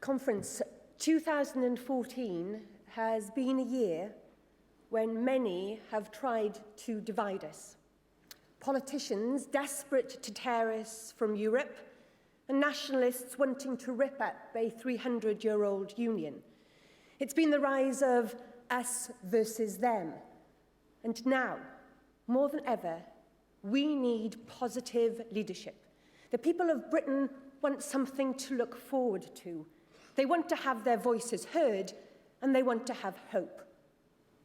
Conference, 2014 has been a year when many have tried to divide us. Politicians desperate to tear us from Europe, and nationalists wanting to rip up a 300-year-old union. It's been the rise of us versus them. And now, more than ever, we need positive leadership. The people of Britain want something to look forward to. They want to have their voices heard, and they want to have hope.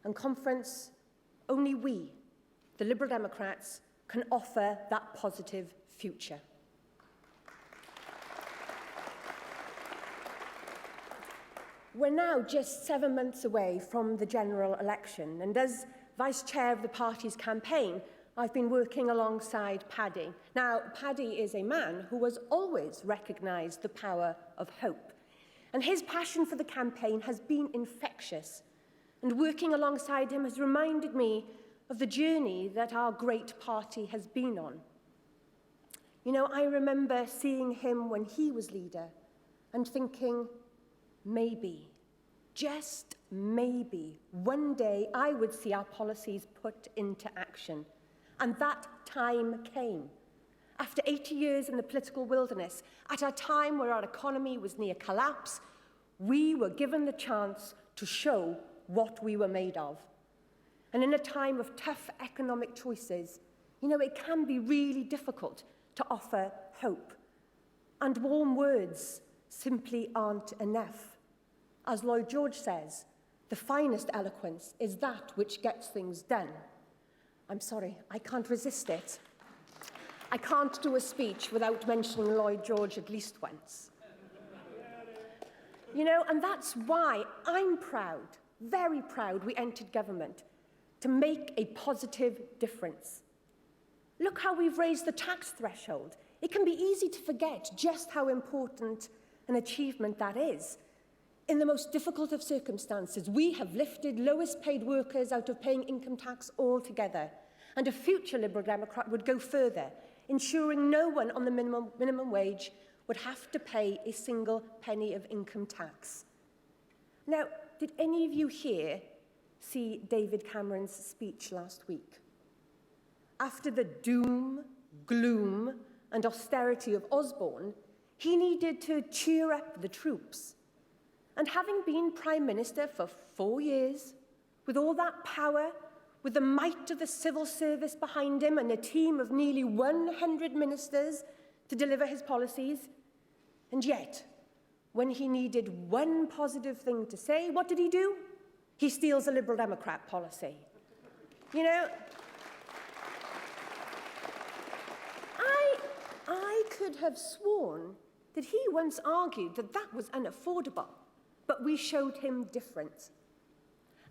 And Conference, only we, the Liberal Democrats, can offer that positive future. We're now just 7 months away from the general election, and as Vice Chair of the party's campaign, I've been working alongside Paddy. Now, Paddy is a man who has always recognised the power of hope, and his passion for the campaign has been infectious, and working alongside him has reminded me of the journey that our great party has been on. You know, I remember seeing him when he was leader and thinking, maybe, just maybe, one day I would see our policies put into action. And that time came. After 80 years in the political wilderness, at a time where our economy was near collapse, we were given the chance to show what we were made of. And in a time of tough economic choices, you know, it can be really difficult to offer hope. And warm words simply aren't enough. As Lloyd George says, the finest eloquence is that which gets things done. I'm sorry, I can't resist it. I can't do a speech without mentioning Lloyd George at least once. You know, and that's why I'm proud, very proud, we entered government to make a positive difference. Look how we've raised the tax threshold. It can be easy to forget just how important an achievement that is. In the most difficult of circumstances, we have lifted lowest paid workers out of paying income tax altogether. And a future Liberal Democrat would go further, ensuring no one on the minimum wage would have to pay a single penny of income tax. Now, did any of you here see David Cameron's speech last week? After the doom, gloom, and austerity of Osborne, he needed to cheer up the troops. And having been Prime Minister for 4 years, with all that power, with the might of the civil service behind him and a team of nearly 100 ministers to deliver his policies, and yet, when he needed one positive thing to say, what did he do? He steals a Liberal Democrat policy. You know, I could have sworn that he once argued that that was unaffordable. But we showed him different.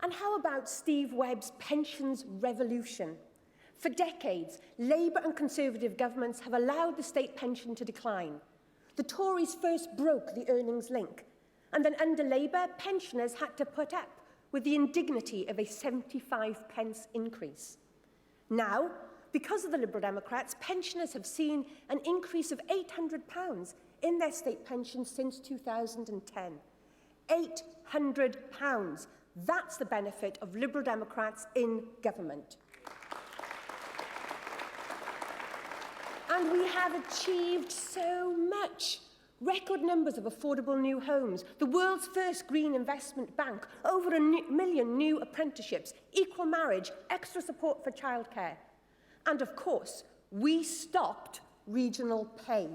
And how about Steve Webb's pensions revolution? For decades, Labour and Conservative governments have allowed the state pension to decline. The Tories first broke the earnings link, and then under Labour, pensioners had to put up with the indignity of a 75p increase. Now, because of the Liberal Democrats, pensioners have seen an increase of £800 in their state pension since 2010. £800. That's the benefit of Liberal Democrats in government. And we have achieved so much. Record numbers of affordable new homes, the world's first green investment bank, over 1 million new apprenticeships, equal marriage, extra support for childcare. And of course, we stopped regional pay.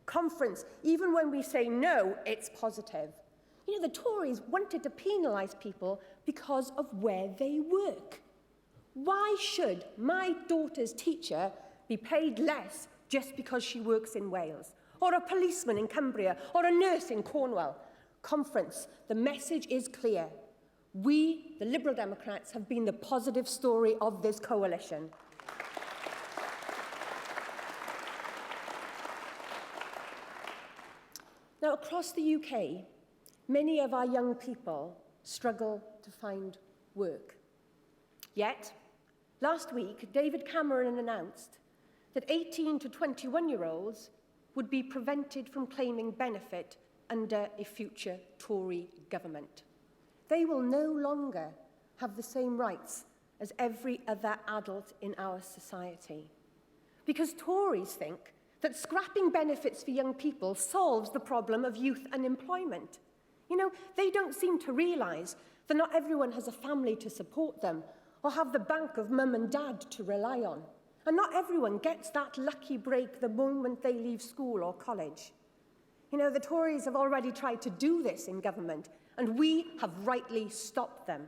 Conference, even when we say no, it's positive. You know, the Tories wanted to penalise people because of where they work. Why should my daughter's teacher be paid less just because she works in Wales? Or a policeman in Cumbria? Or a nurse in Cornwall? Conference, the message is clear. We, the Liberal Democrats, have been the positive story of this coalition. Now, across the UK, many of our young people struggle to find work. Yet, last week, David Cameron announced that 18 to 21-year-olds would be prevented from claiming benefit under a future Tory government. They will no longer have the same rights as every other adult in our society. Because Tories think that scrapping benefits for young people solves the problem of youth unemployment. You know, they don't seem to realise that not everyone has a family to support them or have the bank of mum and dad to rely on. And not everyone gets that lucky break the moment they leave school or college. You know, the Tories have already tried to do this in government, and we have rightly stopped them.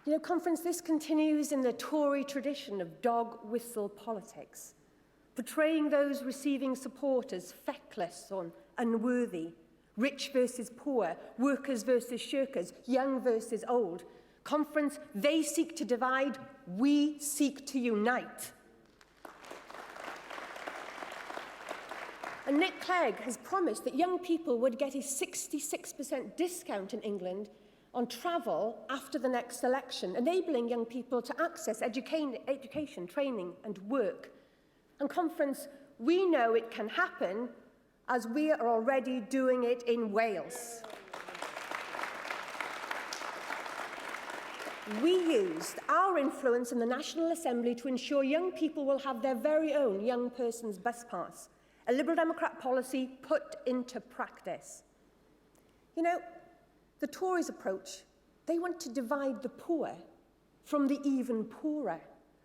You know, Conference, this continues in the Tory tradition of dog whistle politics, portraying those receiving support as feckless or unworthy, rich versus poor, workers versus shirkers, young versus old. Conference, they seek to divide, we seek to unite. And Nick Clegg has promised that young people would get a 66% discount in England on travel after the next election, enabling young people to access education, training and work. And Conference, we know it can happen as we are already doing it in Wales. We used our influence in the National Assembly to ensure young people will have their very own young person's bus pass, a Liberal Democrat policy put into practice. You know, the Tories' approach, they want to divide the poor from the even poorer.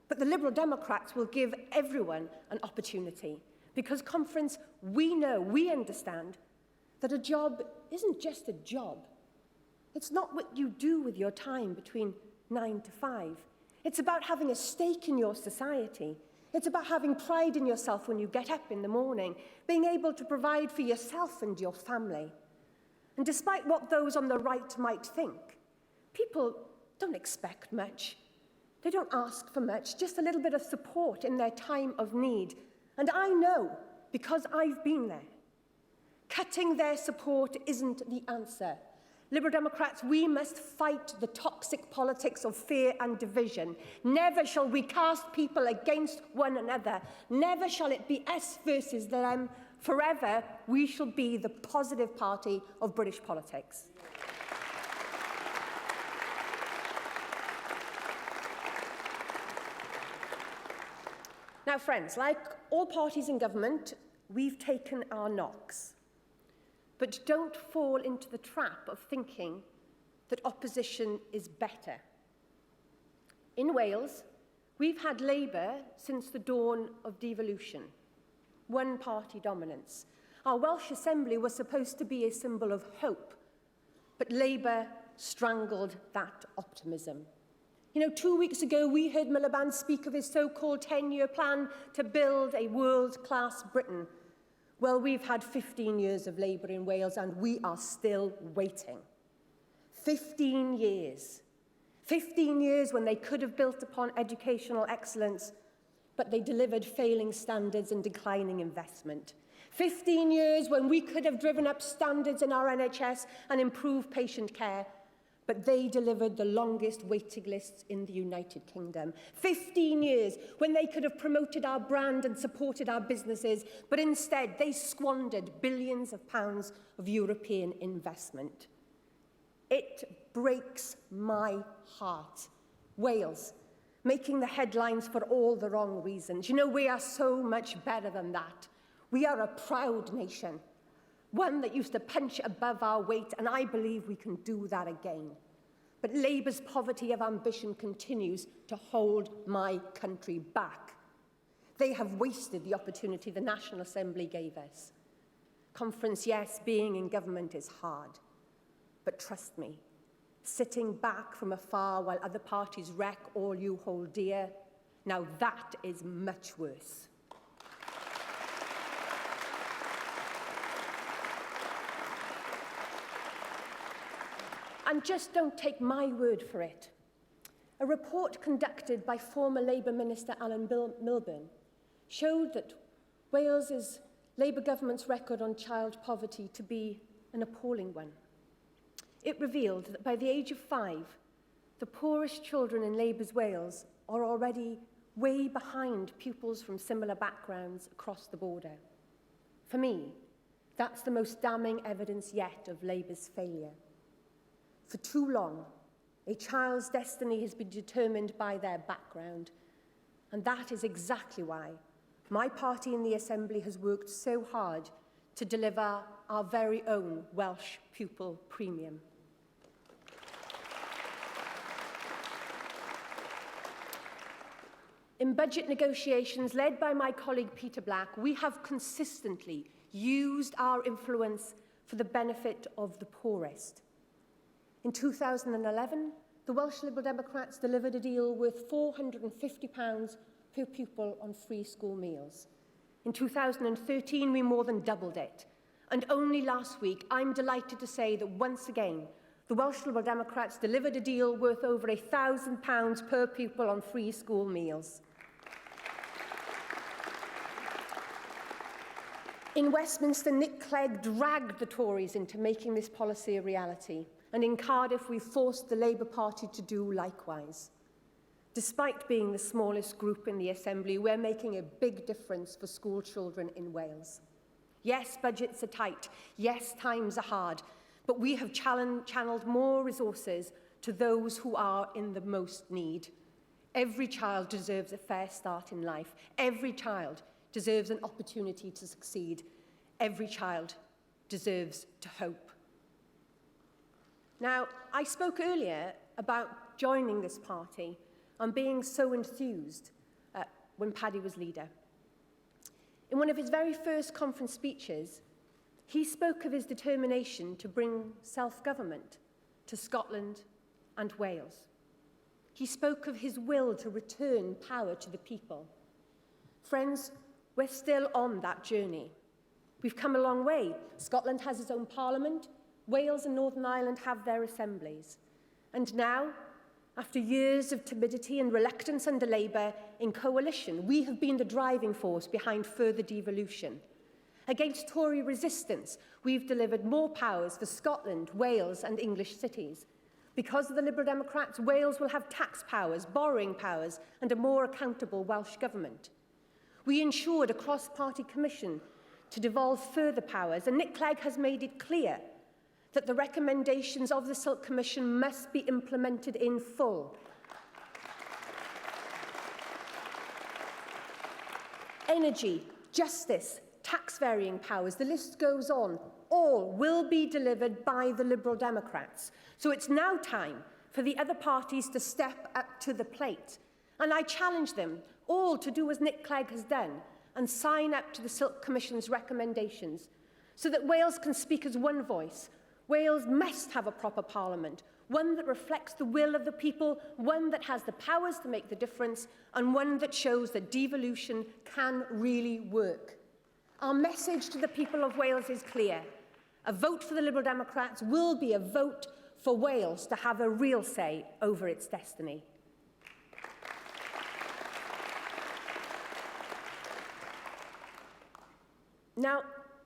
But the Liberal Democrats will give everyone an opportunity. Because, Conference, we know, we understand that a job isn't just a job. It's not what you do with your time between 9 to 5. It's about having a stake in your society. It's about having pride in yourself when you get up in the morning, being able to provide for yourself and your family. And despite what those on the right might think, people don't expect much. They don't ask for much, just a little bit of support in their time of need. And I know, because I've been there, cutting their support isn't the answer. Liberal Democrats, we must fight the toxic politics of fear and division. Never shall we cast people against one another. Never shall it be us versus them. Forever, we shall be the positive party of British politics. Now, friends, like all parties in government, we've taken our knocks. But don't fall into the trap of thinking that opposition is better. In Wales, we've had Labour since the dawn of devolution. One-party dominance. Our Welsh Assembly was supposed to be a symbol of hope, but Labour strangled that optimism. You know, 2 weeks ago, we heard Miliband speak of his so-called 10-year plan to build a world-class Britain. Well, we've had 15 years of Labour in Wales, and we are still waiting. 15 years. 15 years when they could have built upon educational excellence, but they delivered failing standards and declining investment. 15 years when we could have driven up standards in our NHS and improved patient care, but they delivered the longest waiting lists in the United Kingdom. 15 years when they could have promoted our brand and supported our businesses, but instead they squandered billions of pounds of European investment. It breaks my heart. Wales, making the headlines for all the wrong reasons. You know, we are so much better than that. We are a proud nation, one that used to punch above our weight, and I believe we can do that again. But Labour's poverty of ambition continues to hold my country back. They have wasted the opportunity the National Assembly gave us. Conference, yes, being in government is hard. But trust me, sitting back from afar while other parties wreck all you hold dear, now that is much worse. And just don't take my word for it. A report conducted by former Labour Minister Alan Milburn showed that Wales's Labour government's record on child poverty to be an appalling one. It revealed that by the age of 5, the poorest children in Labour's Wales are already way behind pupils from similar backgrounds across the border. For me, that's the most damning evidence yet of Labour's failure. For too long, a child's destiny has been determined by their background, and that is exactly why my party in the Assembly has worked so hard to deliver our very own Welsh pupil premium. In budget negotiations led by my colleague Peter Black, we have consistently used our influence for the benefit of the poorest. In 2011, the Welsh Liberal Democrats delivered a deal worth £450 per pupil on free school meals. In 2013, we more than doubled it. And only last week, I'm delighted to say that once again, the Welsh Liberal Democrats delivered a deal worth over £1,000 per pupil on free school meals. In Westminster, Nick Clegg dragged the Tories into making this policy a reality. And in Cardiff, we forced the Labour Party to do likewise. Despite being the smallest group in the Assembly, we're making a big difference for school children in Wales. Yes, budgets are tight. Yes, times are hard. But we have channeled more resources to those who are in the most need. Every child deserves a fair start in life. Every child deserves an opportunity to succeed. Every child deserves to hope. Now, I spoke earlier about joining this party and being so enthused when Paddy was leader. In one of his very first conference speeches, he spoke of his determination to bring self-government to Scotland and Wales. He spoke of his will to return power to the people. Friends, we're still on that journey. We've come a long way. Scotland has its own parliament. Wales and Northern Ireland have their assemblies. And now, after years of timidity and reluctance under Labour, in coalition, we have been the driving force behind further devolution. Against Tory resistance, we've delivered more powers for Scotland, Wales and English cities. Because of the Liberal Democrats, Wales will have tax powers, borrowing powers and a more accountable Welsh government. We ensured a cross-party commission to devolve further powers, and Nick Clegg has made it clear that the recommendations of the Silk Commission must be implemented in full. Energy, justice, tax-varying powers, the list goes on, all will be delivered by the Liberal Democrats. So it's now time for the other parties to step up to the plate. And I challenge them all to do as Nick Clegg has done and sign up to the Silk Commission's recommendations so that Wales can speak as one voice. Wales must have a proper parliament, one that reflects the will of the people, one that has the powers to make the difference, and one that shows that devolution can really work. Our message to the people of Wales is clear. A vote for the Liberal Democrats will be a vote for Wales to have a real say over its destiny. Now,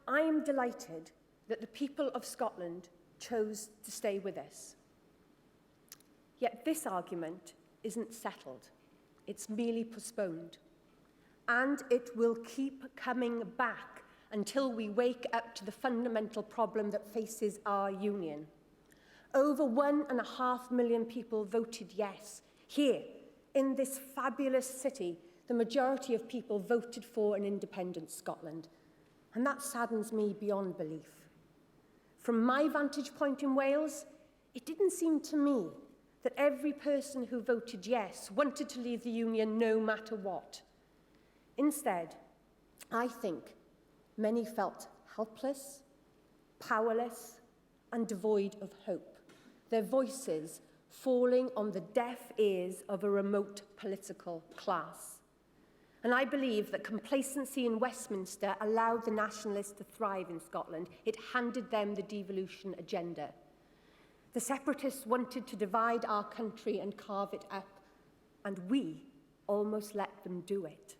I am delighted that the people of Scotland chose to stay with us. Yet this argument isn't settled. It's merely postponed. And it will keep coming back until we wake up to the fundamental problem that faces our union. Over 1.5 million people voted yes. Here, in this fabulous city, the majority of people voted for an independent Scotland. And that saddens me beyond belief. From my vantage point in Wales, it didn't seem to me that every person who voted yes wanted to leave the union no matter what. Instead, I think many felt helpless, powerless, and devoid of hope, their voices falling on the deaf ears of a remote political class. And I believe that complacency in Westminster allowed the nationalists to thrive in Scotland. It handed them the devolution agenda. The separatists wanted to divide our country and carve it up, and we almost let them do it.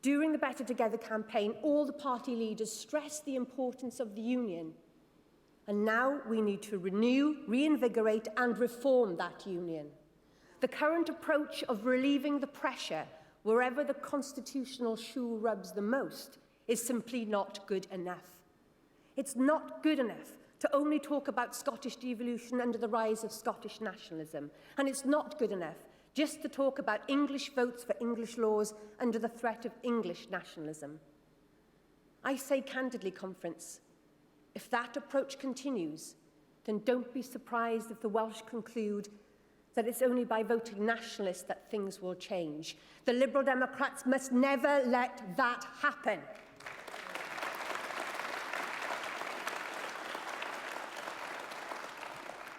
During the Better Together campaign, all the party leaders stressed the importance of the union. And now we need to renew, reinvigorate and reform that union. The current approach of relieving the pressure wherever the constitutional shoe rubs the most is simply not good enough. It's not good enough to only talk about Scottish devolution under the rise of Scottish nationalism. And it's not good enough just to talk about English votes for English laws under the threat of English nationalism. I say candidly, Conference, if that approach continues, then don't be surprised if the Welsh conclude that it's only by voting nationalist that things will change. The Liberal Democrats must never let that happen.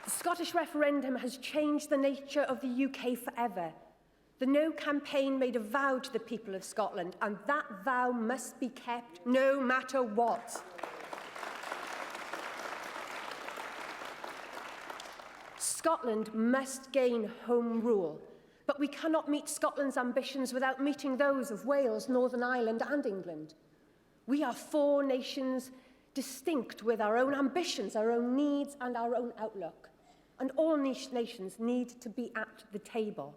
The Scottish referendum has changed the nature of the UK forever. The No campaign made a vow to the people of Scotland, and that vow must be kept no matter what. Scotland must gain home rule, but we cannot meet Scotland's ambitions without meeting those of Wales, Northern Ireland and England. We are four nations distinct with our own ambitions, our own needs and our own outlook. And all nations need to be at the table.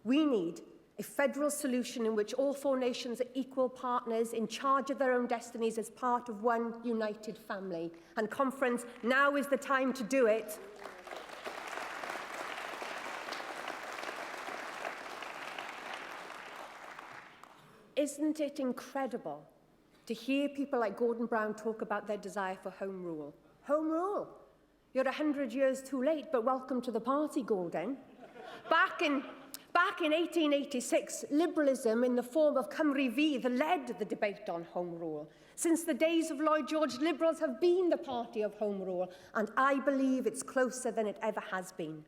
We need a federal solution in which all four nations are equal partners in charge of their own destinies as part of one united family. And Conference, now is the time to do it. Isn't it incredible to hear people like Gordon Brown talk about their desire for home rule? Home rule? You're 100 years too late, but welcome to the party, Gordon. Back in 1886, liberalism in the form of Cymru Fydd led the debate on home rule. Since the days of Lloyd George, Liberals have been the party of home rule, and I believe it's closer than it ever has been.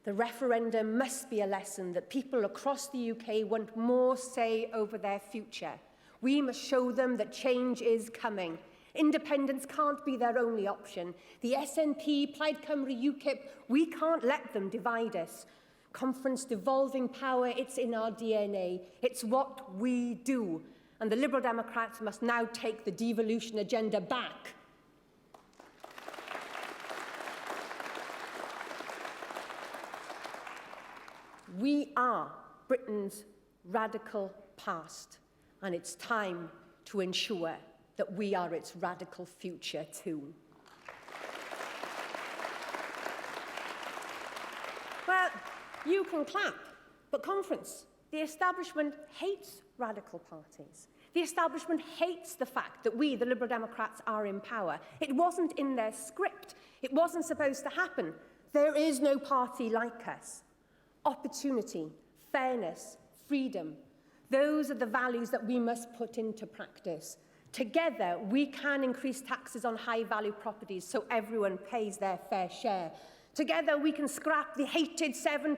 The referendum must be a lesson that people across the UK want more say over their future. We must show them that change is coming. Independence can't be their only option. The SNP, Plaid Cymru, UKIP, we can't let them divide us. Conference devolving power, it's in our DNA. It's what we do. And the Liberal Democrats must now take the devolution agenda back. We are Britain's radical past, and it's time to ensure that we are its radical future too. Well, you can clap, but Conference, the establishment hates radical parties. The establishment hates the fact that we, the Liberal Democrats, are in power. It wasn't in their script. It wasn't supposed to happen. There is no party like us. Opportunity, fairness, freedom, those are the values that we must put into practice. Together, we can increase taxes on high-value properties so everyone pays their fair share. Together, we can scrap the hated seven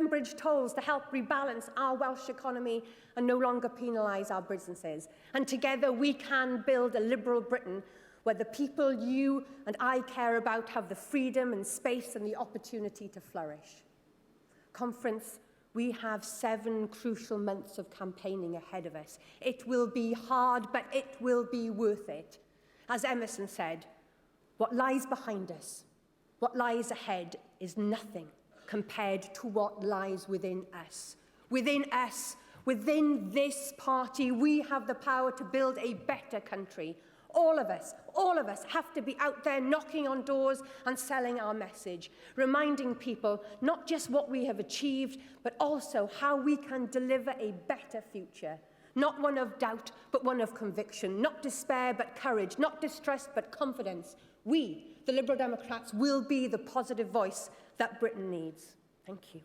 bridge tolls to help rebalance our Welsh economy and no longer penalise our businesses. And together, we can build a liberal Britain where the people you and I care about have the freedom and space and the opportunity to flourish. Conference, we have 7 crucial months of campaigning ahead of us. It will be hard, but it will be worth it. As Emerson said, what lies behind us, what lies ahead is nothing compared to what lies within us. Within us, within this party, we have the power to build a better country. All of us have to be out there knocking on doors and selling our message, reminding people not just what we have achieved, but also how we can deliver a better future. Not one of doubt, but one of conviction. Not despair, but courage. Not distrust, but confidence. We, the Liberal Democrats, will be the positive voice that Britain needs. Thank you.